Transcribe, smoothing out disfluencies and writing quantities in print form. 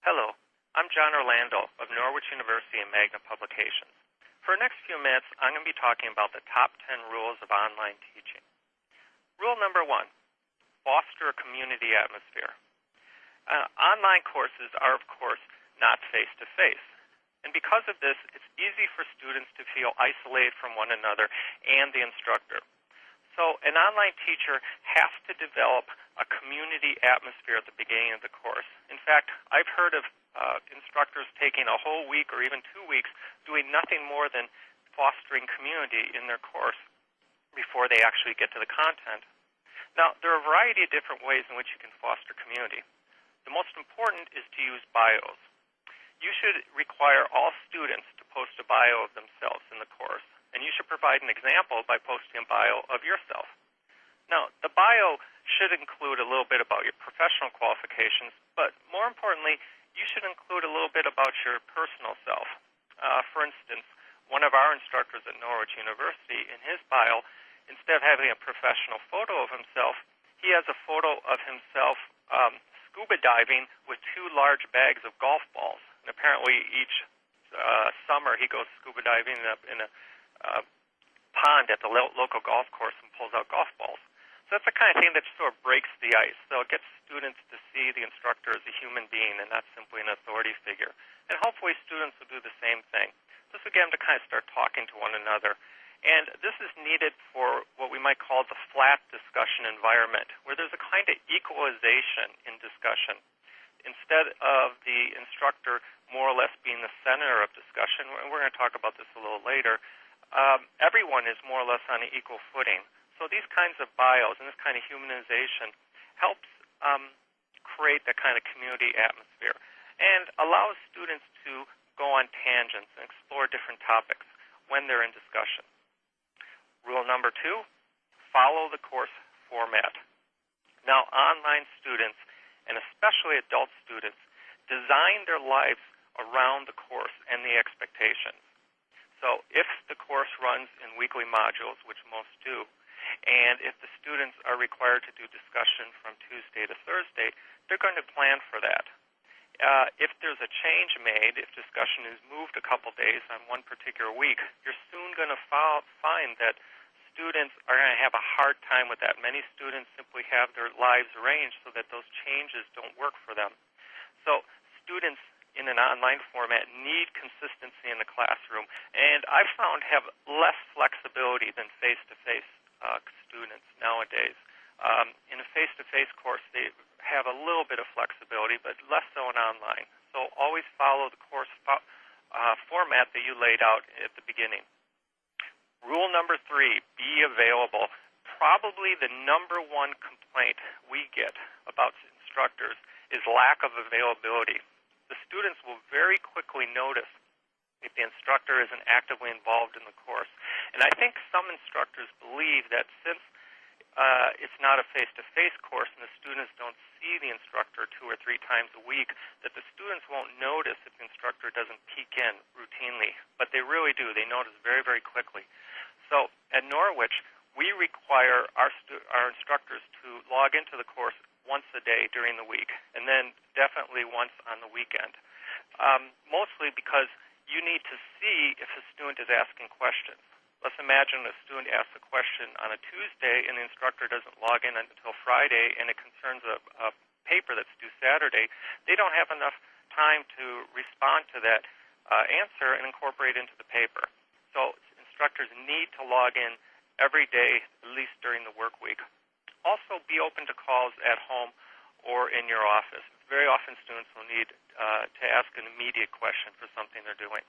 Hello, I'm John Orlando of Norwich University and Magna Publications. For the next few minutes, I'm going to be talking about the top 10 rules of online teaching. Rule number 1, foster a community atmosphere. Online courses are, of course, not face-to-face. And because of this, it's easy for students to feel isolated from one another and the instructor. So an online teacher has to develop a community atmosphere at the beginning of the course. In fact, I've heard of instructors taking a whole week or even 2 weeks doing nothing more than fostering community in their course before they actually get to the content. Now, there are a variety of different ways in which you can foster community. The most important is to use bios. You should require all students to post a bio of themselves in the course. And you should provide an example by posting a bio of yourself. Now, the bio should include a little bit about your professional qualifications, but more importantly, you should include a little bit about your personal self. For instance, one of our instructors at Norwich University, in his bio, instead of having a professional photo of himself, he has a photo of himself scuba diving with 2 large bags of golf balls. And apparently each summer he goes scuba diving in a pond at the local golf course and pulls out golf balls. So that's the kind of thing that sort of breaks the ice. So it gets students to see the instructor as a human being and not simply an authority figure. And hopefully students will do the same thing. This will get them to kind of start talking to one another. And this is needed for what we might call the flat discussion environment, where there's a kind of equalization in discussion. Instead of the instructor more or less being the center of discussion, and we're going to talk about this a little later, everyone is more or less on an equal footing. So these kinds of bios and this kind of humanization helps create that kind of community atmosphere and allows students to go on tangents and explore different topics when they're in discussion. Rule number 2, follow the course format. Now, online students, and especially adult students, design their lives around the course and the expectations. So if the course runs in weekly modules, which most do, and if the students are required to do discussion from Tuesday to Thursday, they're going to plan for that. If there's a change made, if discussion is moved a couple days on one particular week, you're soon going to find that students are going to have a hard time with that. Many students simply have their lives arranged so that those changes don't work for them. So students in an online format need consistency in the classroom, and I've found have less flexibility than face-to-face students nowadays. In a face-to-face course, they have a little bit of flexibility, but less so in online. So always follow the course format that you laid out at the beginning. Rule number 3, be available. Probably the number 1 complaint we get about instructors is lack of availability. The students will very quickly notice if the instructor isn't actively involved in the course. And I think some instructors believe that since it's not a face-to-face course and the students don't see the instructor 2 or 3 times a week, that the students won't notice if the instructor doesn't peek in routinely. But they really do. They notice very, very quickly. So at Norwich, we require our instructors to log into the course once a day during the week, and then definitely once on the weekend. Mostly because you need to see if the student is asking questions. Let's imagine a student asks a question on a Tuesday and the instructor doesn't log in until Friday, and it concerns a paper that's due Saturday. They don't have enough time to respond to that answer and incorporate it into the paper. So instructors need to log in every day, at least during the work week. Also, be open to calls at home or in your office. Very often students will need to ask an immediate question for something they're doing.